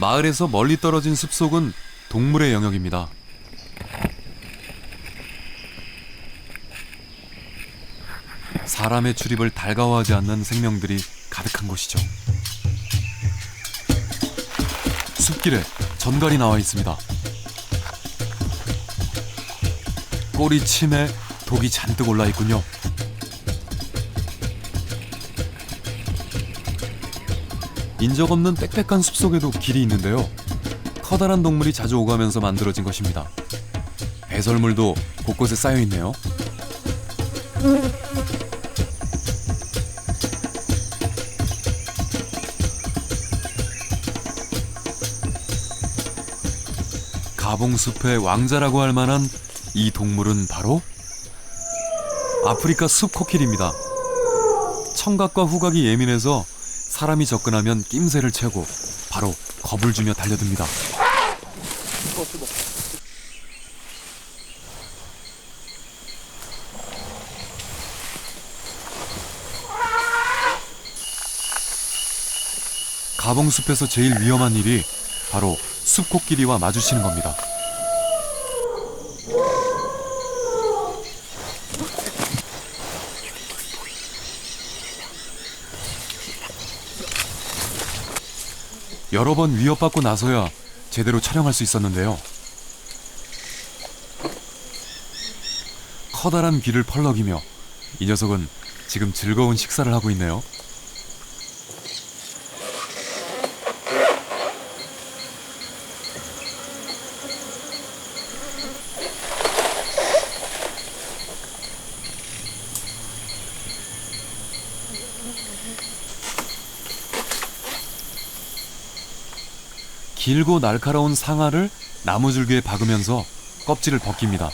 마을에서 멀리 떨어진 숲속은 동물의 영역입니다. 사람의 출입을 달가워하지 않는 생명들이 가득한 곳이죠. 숲길에 전갈이 나와 있습니다. 꼬리 침에 독이 잔뜩 올라 있군요. 인적 없는 빽빽한 숲속에도 길이 있는데요. 커다란 동물이 자주 오가면서 만들어진 것입니다. 배설물도 곳곳에 쌓여 있네요. 가봉숲의 왕자라고 할 만한 이 동물은 바로 아프리카 숲 코끼리입니다. 청각과 후각이 예민해서 사람이 접근하면 낌새를 채고 바로 겁을 주며 달려듭니다. 가봉숲에서 제일 위험한 일이 바로 숲코끼리와 마주치는 겁니다. 여러 번 위협받고 나서야 제대로 촬영할 수 있었는데요. 커다란 귀를 펄럭이며 이 녀석은 지금 즐거운 식사를 하고 있네요. 길고 날카로운 상아를 나무줄기에 박으면서 껍질을 벗깁니다.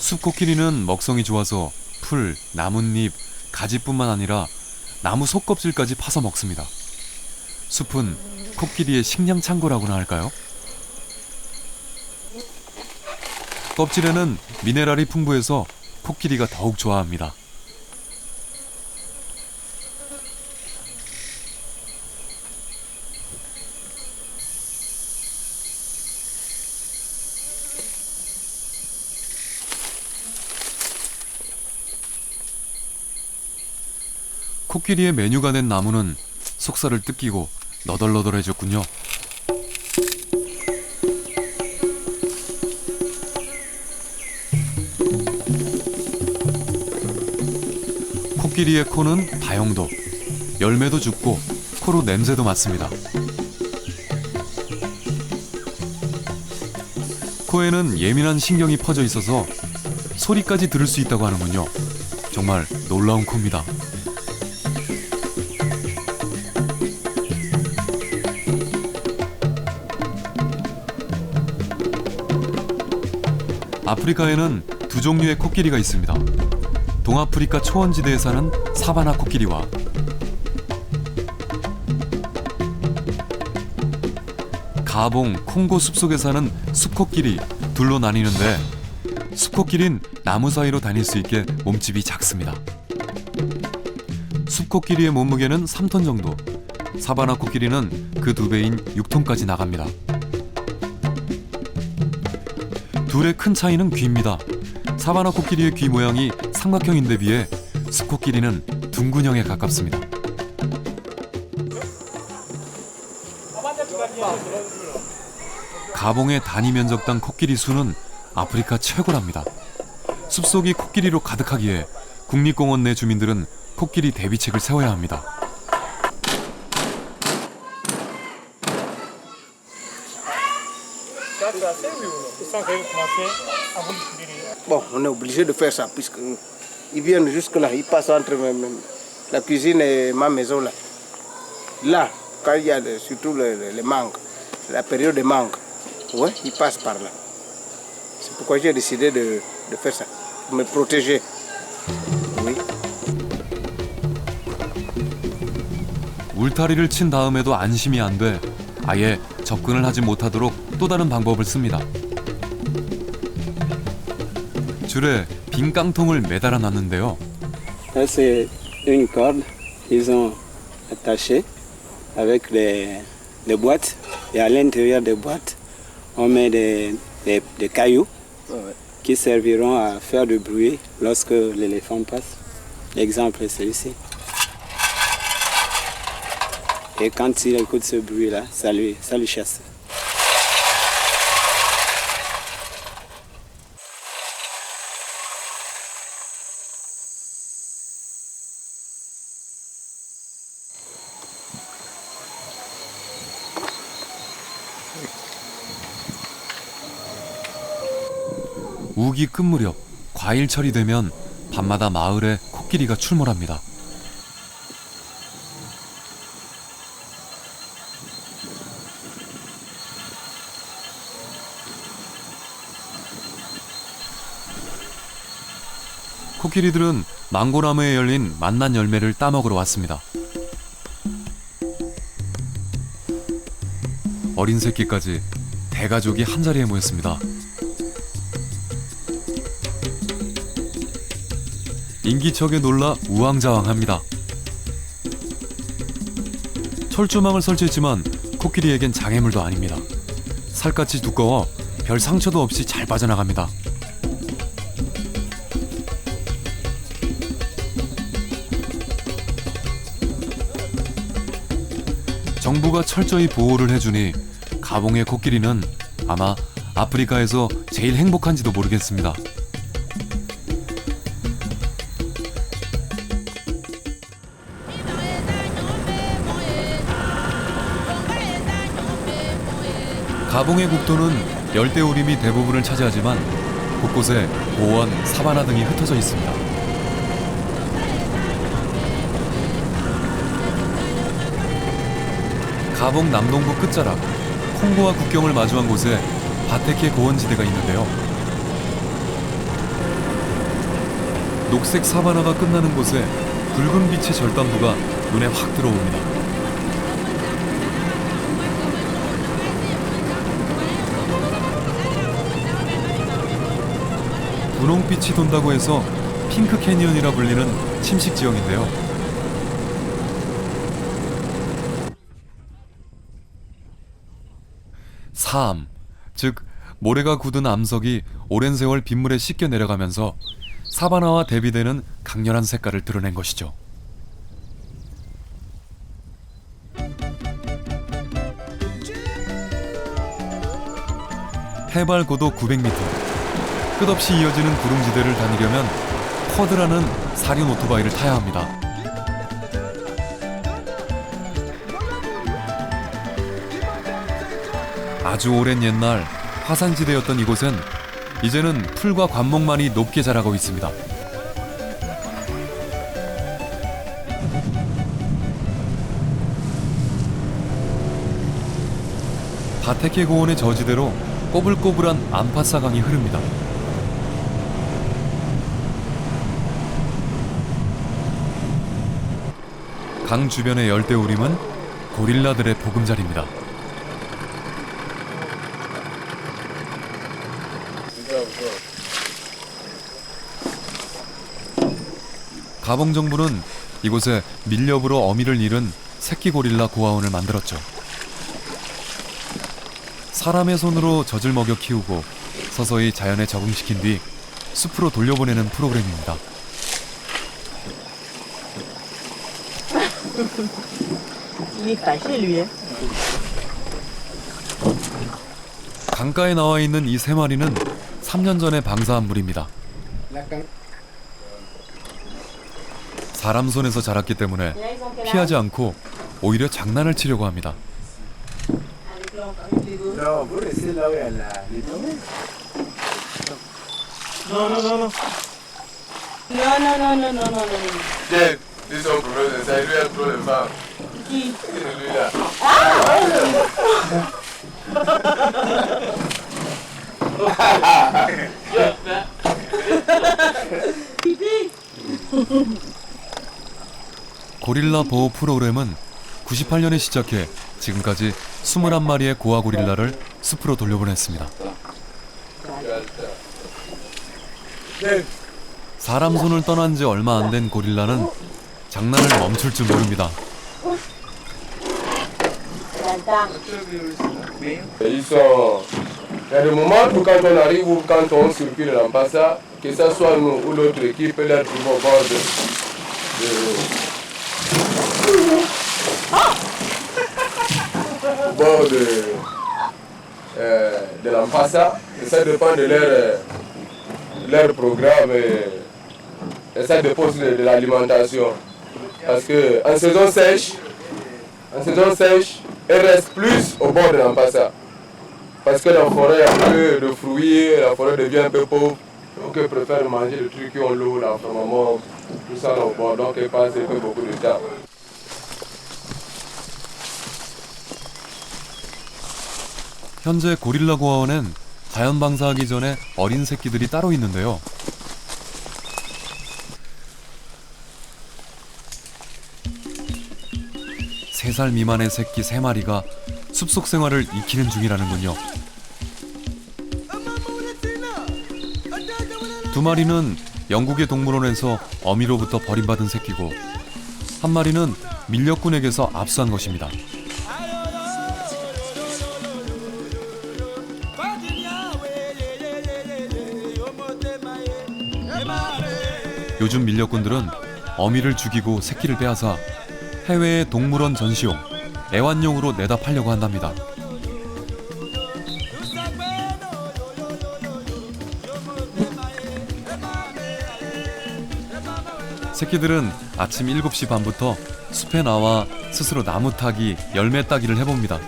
숲코끼리는 먹성이 좋아서 풀, 나뭇잎, 가지뿐만 아니라 나무 속껍질까지 파서 먹습니다. 숲은 코끼리의 식량 창고라고나 할까요? 껍질에는 미네랄이 풍부해서 코끼리가 더욱 좋아합니다. 코끼리의 메뉴가 된 나무는 속살을 뜯기고 너덜너덜해졌군요. 코끼리의 코는 다용도, 열매도 죽고 코로 냄새도 맡습니다. 코에는 예민한 신경이 퍼져 있어서 소리까지 들을 수 있다고 하는군요. 정말 놀라운 코입니다. 아프리카에는 두 종류의 코끼리가 있습니다. 동아프리카 초원지대에 사는 사바나 코끼리와 가봉, 콩고 숲속에 사는 숲코끼리 둘로 나뉘는데 숲코끼리는 나무 사이로 다닐 수 있게 몸집이 작습니다. 숲코끼리의 몸무게는 3톤 정도, 사바나 코끼리는 그 2배인 6톤까지 나갑니다. 둘의 큰 차이는 귀입니다. 사바나 코끼리의 귀 모양이 삼각형인데 비해 숲코끼리는 둥근형에 가깝습니다. 가봉의 단위 면적당 코끼리 수는 아프리카 최고랍니다. 숲속이 코끼리로 가득하기에 국립공원 내 주민들은 코끼리 대비책을 세워야 합니다. Bon, on est obligé de faire ça puisqu'ils viennent jusque là, ils passent entre la cuisine et ma maison là. Là, quand il y a surtout les mangues, la période des mangues, ouais, ils passent par là. C'est pourquoi j'ai décidé de faire ça, pour me protéger. Oui. 울타리를 친 다음에도 안심이 안 돼 아예 접근을 하지 못하도록 또 다른 방법을 씁니다. 줄에 빈 깡통을 매달아 놨는데요. C'est une corde ils ont attaché avec des boîtes. Et à l'intérieur des boîtes, on met des cailloux qui serviront à faire du bruit lorsque l'éléphant passe. L'exemple est celui-ci. Et quand il écoute ce bruit-là, ça lui chasse. 우기 끝 무렵 과일철이 되면 밤마다 마을에 코끼리가 출몰합니다. 코끼리들은 망고나무에 열린 맛난 열매를 따먹으러 왔습니다. 어린 새끼까지 대가족이 한자리에 모였습니다. 인기척에 놀라 우왕좌왕합니다. 철조망을 설치했지만 코끼리에겐 장애물도 아닙니다. 살갗이 두꺼워 별 상처도 없이 잘 빠져나갑니다. 정부가 철저히 보호를 해주니 가봉의 코끼리는 아마 아프리카에서 제일 행복한지도 모르겠습니다. 가봉의 국토는 열대우림이 대부분을 차지하지만 곳곳에 고원, 사바나 등이 흩어져 있습니다. 가봉 남동부 끝자락, 콩고와 국경을 마주한 곳에 바테케 고원지대가 있는데요. 녹색 사바나가 끝나는 곳에 붉은 빛의 절단부가 눈에 확 들어옵니다. 분홍빛이 돈다고 해서 핑크 캐니언이라 불리는 침식 지형인데요. 사암, 즉 모래가 굳은 암석이 오랜 세월 빗물에 씻겨 내려가면서 사바나와 대비되는 강렬한 색깔을 드러낸 것이죠. 해발 고도 900m, 끝없이 이어지는 구릉지대를 다니려면 쿼드라는 사륜 오토바이를 타야 합니다. 아주 오랜 옛날 화산지대였던 이곳엔 이제는 풀과 관목만이 높게 자라고 있습니다. 바테케 고원의 저지대로 꼬불꼬불한 암파사 강이 흐릅니다. 강 주변의 열대우림은 고릴라들의 보금자리입니다. 가봉 정부는 이곳에 밀렵으로 어미를 잃은 새끼 고릴라 고아원을 만들었죠. 사람의 손으로 젖을 먹여 키우고 서서히 자연에 적응시킨 뒤 숲으로 돌려보내는 프로그램입니다. 강가에 나와 있는 이 세 마리는 3년 전에 방사한 물입니다. 사람 손에서 자랐기 때문에 피하지 않고 오히려 장난을 치려고 합니다. Ils sont problèmes, ça lui a trop de femmes. Qui? Celui-là. 고릴라 보호 프로그램은 98년에 시작해 지금까지 21마리의 고아 고릴라를 숲으로 돌려보냈습니다. 사람 손을 떠난 지 얼마 안 된 고릴라는 장난을 멈출 줄 모릅니다. Ils sont. Il y a des moments où quand on arrive ou quand on circule dans Passa, que ce soit nous ou l'autre équipe, là, tu vas voir de l'Ampassa, et ça dépend de leur programme et ça dépend de l'alimentation. Parce qu'en saison sèche, elle reste plus au bord de l'Ampassa. Parce que la forêt a un peu de fruits, la forêt devient un peu pauvre. Donc ils préfèrent manger des trucs qui ont l'eau, la maman, tout ça là au bord. Donc ils passent un peu beaucoup de temps. 현재 고릴라 고아원엔 자연 방사하기 전에 어린 새끼들이 따로 있는데요. 세 살 미만의 새끼 3마리가 숲속 생활을 익히는 중이라는군요. 2마리는 영국의 동물원에서 어미로부터 버림받은 새끼고 1마리는 밀렵꾼에게서 압수한 것입니다. 요즘 밀렵꾼들은 어미를 죽이고 새끼를 빼앗아 해외의 동물원 전시용, 애완용으로 내다 팔려고 한답니다. 새끼들은 아침 7시 반부터 숲에 나와 스스로 나무 타기, 열매 따기를 해봅니다.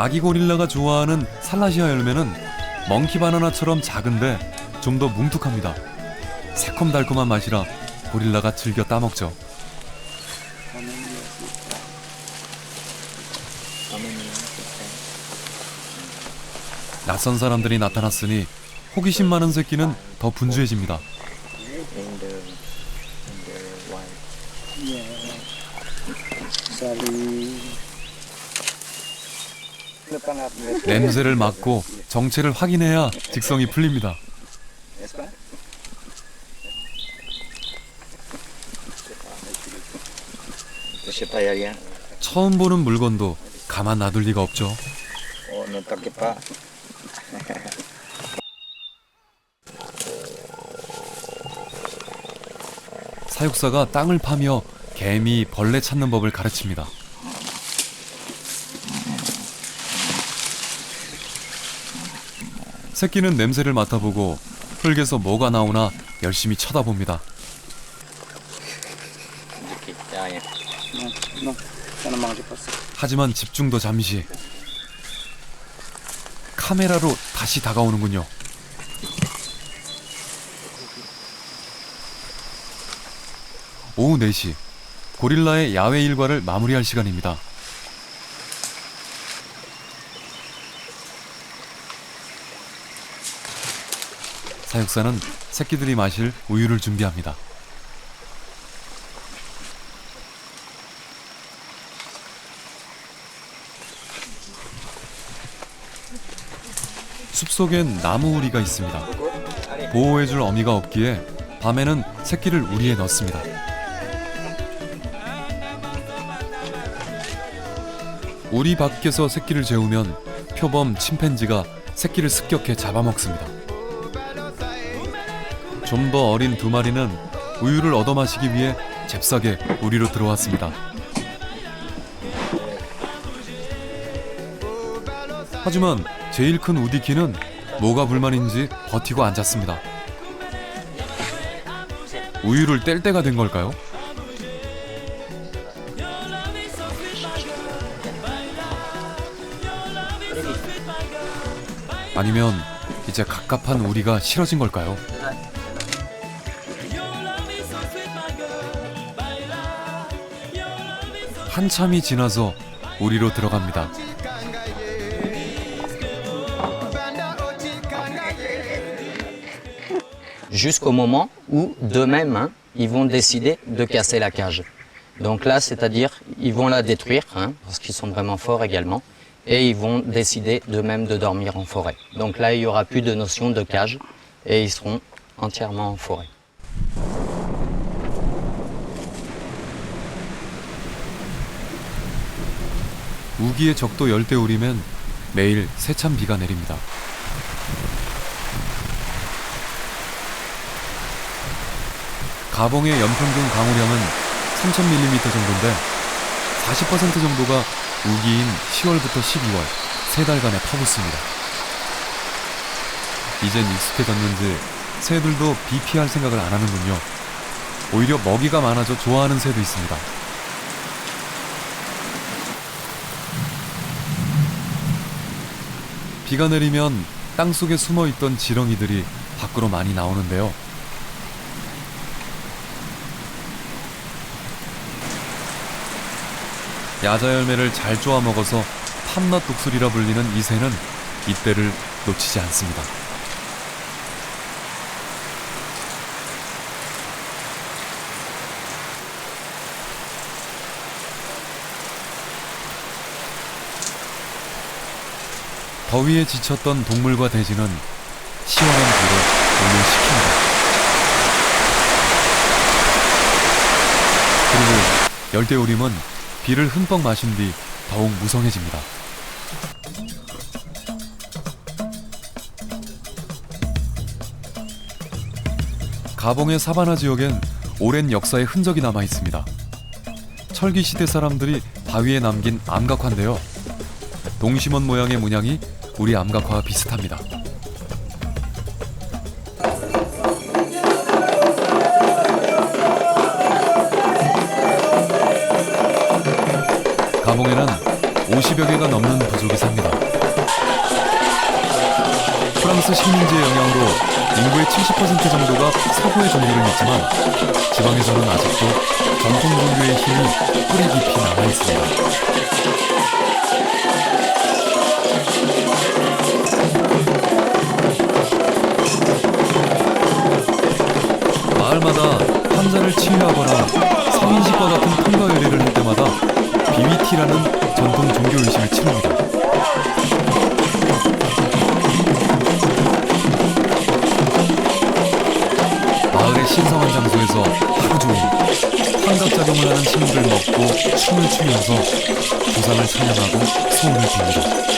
아기 고릴라가 좋아하는 살라시아 열매는 멍키 바나나처럼 작은데 좀 더 뭉툭합니다. 새콤달콤한 맛이라 고릴라가 즐겨 따먹죠. 낯선 사람들이 나타났으니 호기심 많은 새끼는 더 분주해집니다. 냄새를 맡고 정체를 확인해야 직성이 풀립니다. 처음 보는 물건도 가만 놔둘 리가 없죠. 사육사가 땅을 파며 개미, 벌레 찾는 법을 가르칩니다. 새끼는 냄새를 맡아보고 흙에서 뭐가 나오나 열심히 쳐다봅니다. 하지만 집중도 잠시. 카메라로 다시 다가오는군요. 오후 4시, 고릴라의 야외 일과를 마무리할 시간입니다. 사육사는 새끼들이 마실 우유를 준비합니다. 숲속엔 나무 우리가 있습니다. 보호해줄 어미가 없기에 밤에는 새끼를 우리에 넣습니다. 우리 밖에서 새끼를 재우면 표범 침팬지가 새끼를 습격해 잡아먹습니다. 좀 더 어린 2마리는 우유를 얻어 마시기 위해 잽싸게 우리로 들어왔습니다. 하지만 제일 큰 우디키는 뭐가 불만인지 버티고 앉았습니다. 우유를 뗄 때가 된 걸까요? 아니면 이제 갑갑한 우리가 싫어진 걸까요? 한참이 지나서 우리로 들어갑니다. Jusqu'au moment où, d'eux-mêmes, ils vont décider de casser la cage. Donc là, c'est-à-dire, ils vont la détruire, hein, parce qu'ils sont vraiment forts également, et ils vont décider d'eux-mêmes de dormir en forêt. Donc là, il n'y aura plus de notion de cage, et ils seront entièrement en forêt. 우기의 적도 열대우리면 매일 세찬 비가 내립니다. 가봉의 연평균 강우량은 3,000mm 정도인데 40% 정도가 우기인 10월부터 12월 3달간에 퍼붓습니다. 이젠 익숙해졌는지 새들도 비 피할 생각을 안 하는군요. 오히려 먹이가 많아져 좋아하는 새도 있습니다. 비가 내리면 땅속에 숨어있던 지렁이들이 밖으로 많이 나오는데요. 야자 열매를 잘 쪼아 먹어서 탐낫 독수리라 불리는 이 새는 이때를 놓치지 않습니다. 더위에 지쳤던 동물과 돼지는 시원한 비로 몸을 식힙니다. 그리고 열대우림은 비를 흠뻑 마신 뒤 더욱 무성해집니다. 가봉의 사바나 지역엔 오랜 역사의 흔적이 남아 있습니다. 철기 시대 사람들이 바위에 남긴 암각화인데요. 동심원 모양의 문양이 우리 암각화와 비슷합니다. 가봉에는 50여 개가 넘는 부족이 삽니다. 프랑스 식민지의 영향으로 인구의 70% 정도가 서구의 종교를 믿지만 지방에서는 아직도 전통 종교의 힘이 뿌리 깊이 남아 있습니다. 마을마다 환자를 치유하거나 성인식과 같은 통과 의례를 할 때마다 비위티라는 전통 종교 의식을 치릅니다. 마을의 신성한 장소에서 하루 종일 환각작용을 하는 식물을 먹고 춤을 추면서 조상을 찬양하고 소원을 빕니다.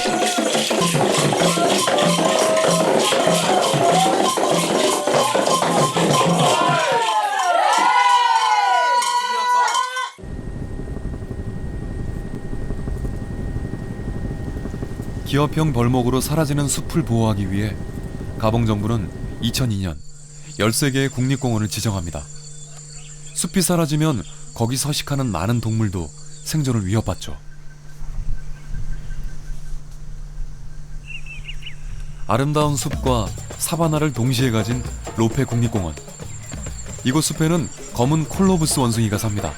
기업형 벌목으로 사라지는 숲을 보호하기 위해 가봉 정부는 2002년 13개의 국립공원을 지정합니다. 숲이 사라지면 거기 서식하는 많은 동물도 생존을 위협받죠. 아름다운 숲과 사바나를 동시에 가진 로페 국립공원. 이곳 숲에는 검은 콜로부스 원숭이가 삽니다.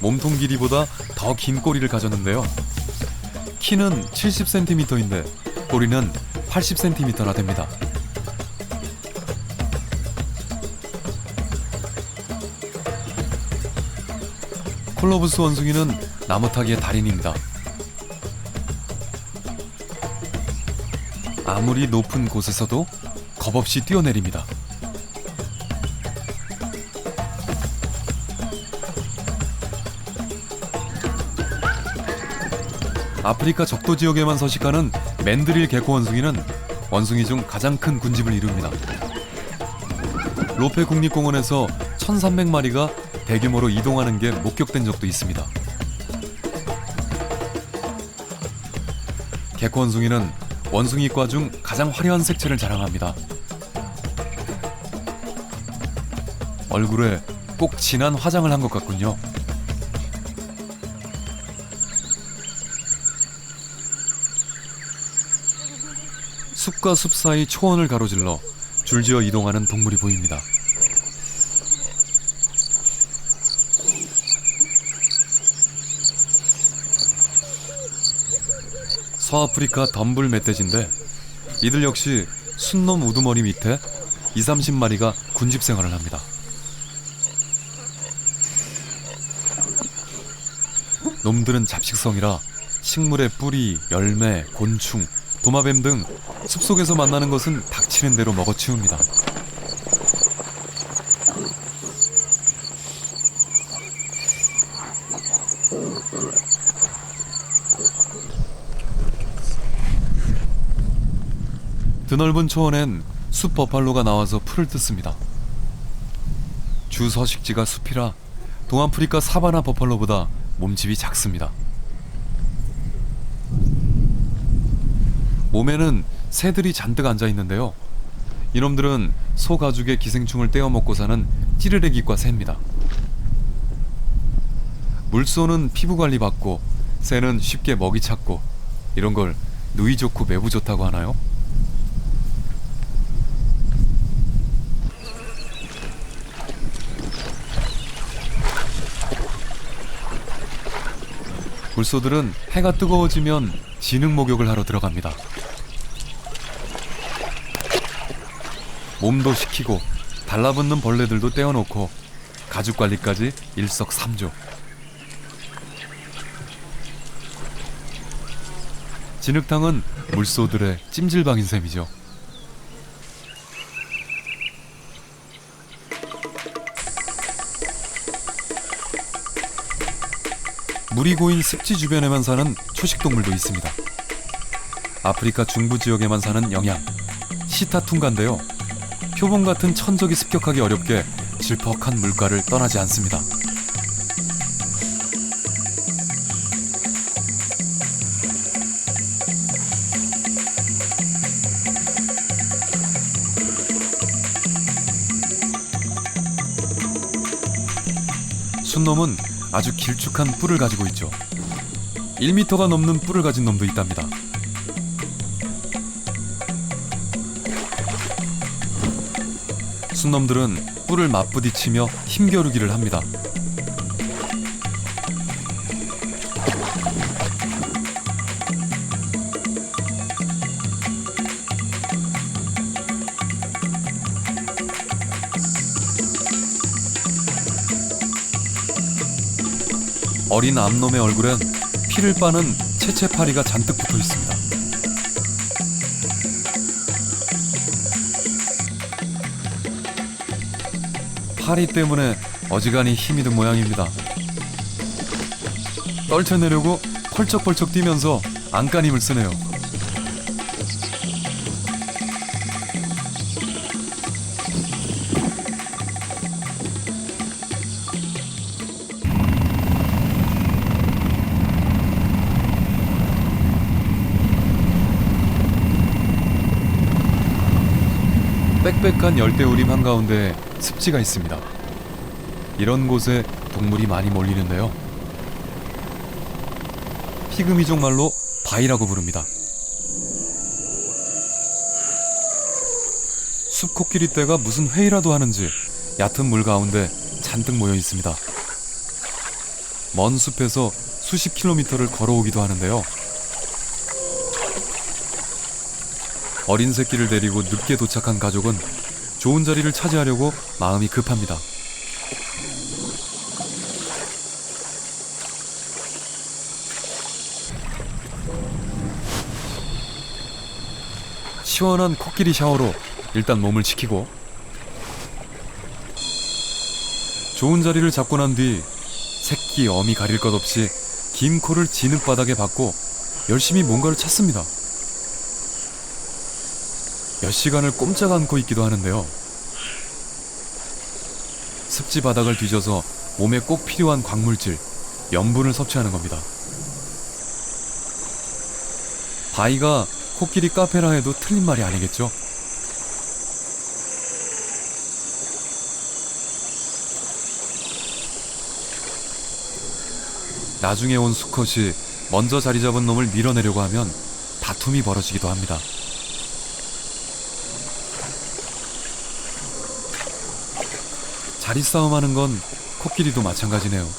몸통 길이보다 더 긴 꼬리를 가졌는데요. 키는 70cm인데 꼬리는 80cm나 됩니다. 콜로부스 원숭이는 나무타기의 달인입니다. 아무리 높은 곳에서도 겁없이 뛰어내립니다. 아프리카 적도 지역에만 서식하는 맨드릴 개코 원숭이는 원숭이 중 가장 큰 군집을 이룹니다. 로페 국립공원에서 1,300마리가 대규모로 이동하는 게 목격된 적도 있습니다. 개코 원숭이는 원숭이과 중 가장 화려한 색채를 자랑합니다. 얼굴에 꼭 진한 화장을 한 것 같군요. 숲과 숲 사이 초원을 가로질러 줄지어 이동하는 동물이 보입니다. 서아프리카 덤불 멧돼지인데 이들 역시 순놈 우두머리 밑에 20-30마리가 군집 생활을 합니다. 놈들은 잡식성이라 식물의 뿌리, 열매, 곤충, 도마뱀 등 숲속에서 만나는 것은 닥치는 대로 먹어치웁니다. 드넓은 초원엔 숲 버팔로가 나와서 풀을 뜯습니다. 주 서식지가 숲이라 동아프리카 사바나 버팔로보다 몸집이 작습니다. 몸에는 새들이 잔뜩 앉아 있는데요. 이놈들은 소 가죽에 기생충을 떼어 먹고 사는 찌르레기과 새입니다. 물소는 피부 관리 받고 새는 쉽게 먹이 찾고 이런 걸 누이 좋고 매부 좋다고 하나요? 물소들은 해가 뜨거워지면 진흙 목욕을 하러 들어갑니다. 몸도 식히고 달라붙는 벌레들도 떼어놓고 가죽 관리까지 일석삼조. 진흙탕은 물소들의 찜질방인 셈이죠. 물이 고인 습지 주변에만 사는 초식동물도 있습니다. 아프리카 중부 지역에만 사는 영양, 시타퉁가인데요. 표범 같은 천적이 습격하기 어렵게 질퍽한 물가를 떠나지 않습니다. 순놈은 아주 길쭉한 뿔을 가지고 있죠. 1m가 넘는 뿔을 가진 놈도 있답니다. 순놈들은 뿔을 맞부딪히며 힘겨루기를 합니다. 어린 암놈의 얼굴엔 피를 빠는 채채파리가 잔뜩 붙어 있습니다. 파리 때문에 어지간히 힘이 든 모양입니다. 떨쳐내려고 펄쩍펄쩍 뛰면서 안간힘을 쓰네요. 빽빽한 열대우림 한가운데 습지가 있습니다. 이런 곳에 동물이 많이 몰리는데요. 피그미족 말로 바이라고 부릅니다. 숲코끼리 떼가 무슨 회의라도 하는지 얕은 물 가운데 잔뜩 모여 있습니다. 먼 숲에서 수십 킬로미터를 걸어오기도 하는데요. 어린 새끼를 데리고 늦게 도착한 가족은 좋은 자리를 차지하려고 마음이 급합니다. 시원한 코끼리 샤워로 일단 몸을 식히고 좋은 자리를 잡고 난 뒤 새끼 어미 가릴 것 없이 긴 코를 진흙바닥에 박고 열심히 뭔가를 찾습니다. 몇 시간을 꼼짝 않고 있기도 하는데요. 습지 바닥을 뒤져서 몸에 꼭 필요한 광물질, 염분을 섭취하는 겁니다. 바위가 코끼리 카페라 해도 틀린 말이 아니겠죠? 나중에 온 수컷이 먼저 자리 잡은 놈을 밀어내려고 하면 다툼이 벌어지기도 합니다. 자리 싸움하는 건 코끼리도 마찬가지네요.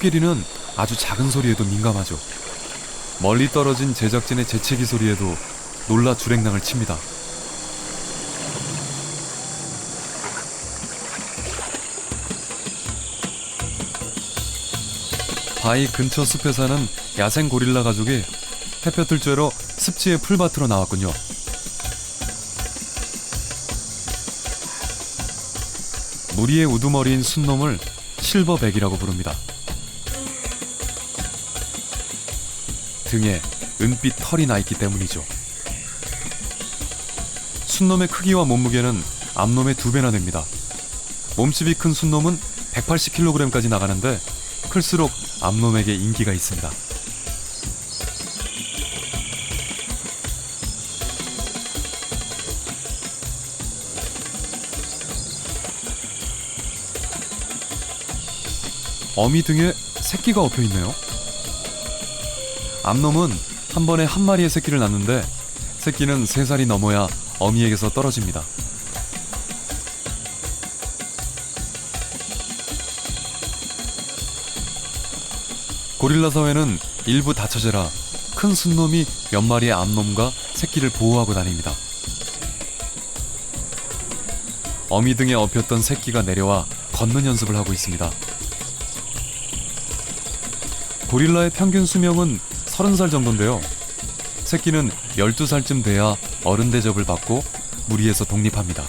코끼리는 아주 작은 소리에도 민감하죠. 멀리 떨어진 제작진의 재채기 소리에도 놀라 주랭랑을 칩니다. 바위 근처 숲에 사는 야생 고릴라 가족이 햇볕을 쬐러 습지의 풀밭으로 나왔군요. 무리의 우두머리인 순놈을 실버백이라고 부릅니다. 등에 은빛 털이 나 있기 때문이죠. 순놈의 크기와 몸무게는 암놈의 2배나 됩니다. 몸집이 큰 순놈은 180kg까지 나가는데 클수록 암놈에게 인기가 있습니다. 어미 등에 새끼가 엎여 있네요. 암놈은 한 번에 한 마리의 새끼를 낳는데 새끼는 3살이 넘어야 어미에게서 떨어집니다. 고릴라 사회는 일부 다처제라 큰 순놈이 몇 마리의 암놈과 새끼를 보호하고 다닙니다. 어미 등에 엎였던 새끼가 내려와 걷는 연습을 하고 있습니다. 고릴라의 평균 수명은 30살 정도인데요. 새끼는 12살쯤 돼야 어른 대접을 받고 무리에서 독립합니다.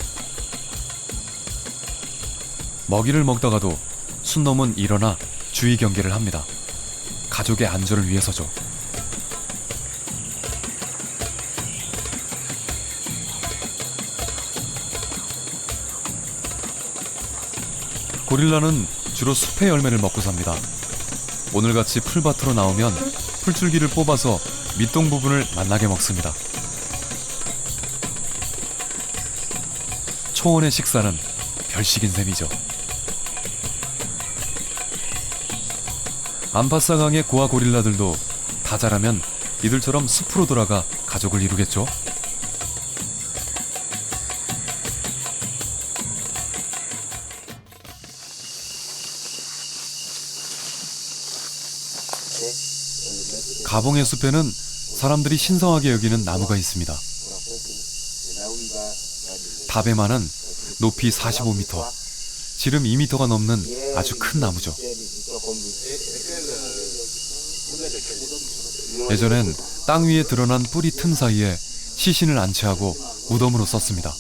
먹이를 먹다가도 순놈은 일어나 주의 경계를 합니다. 가족의 안전을 위해서죠. 고릴라는 주로 숲의 열매를 먹고 삽니다. 오늘같이 풀밭으로 나오면 풀줄기를 뽑아서 밑동 부분을 맛나게 먹습니다. 초원의 식사는 별식인 셈이죠. 암파사강의 고아 고릴라들도 다 자라면 이들처럼 숲으로 돌아가 가족을 이루겠죠. 가봉의 숲에는 사람들이 신성하게 여기는 나무가 있습니다. 다베마는 높이 45m, 지름 2m가 넘는 아주 큰 나무죠. 예전엔 땅 위에 드러난 뿌리 틈 사이에 시신을 안치하고 무덤으로 썼습니다.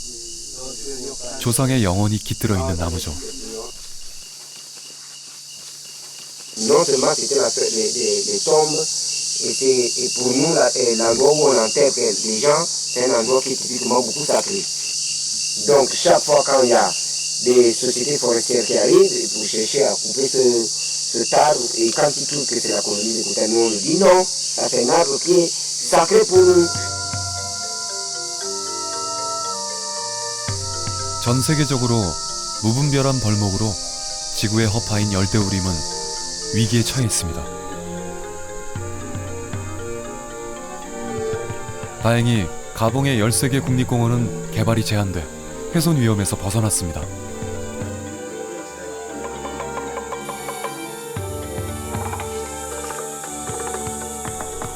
조상의 영혼이 깃들어 있는 나무죠. Non seulement c'était les tombes, et pour nous, l'endroit où on enterre les gens, c'est un endroit qui est typiquement beaucoup sacré. Donc chaque fois quand il y a des sociétés forestières qui arrivent pour chercher à couper ce arbre, et quand ils trouvent que c'est la colonie de Kouta, nous on leur dit non, ça c'est un arbre qui est sacré pour nous. 전 세계적으로 무분별한 벌목으로 지구의 허파인 열대우림은 위기에 처해 있습니다. 다행히 가봉의 13개 국립공원은 개발이 제한돼 훼손 위험에서 벗어났습니다.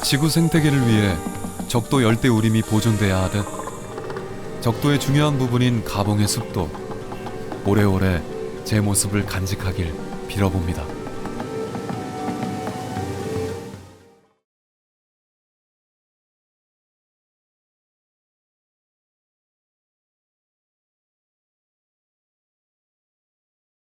지구 생태계를 위해 적도 열대우림이 보존돼야 하듯 적도의 중요한 부분인 가봉의 숲도 오래오래 제 모습을 간직하길 빌어봅니다.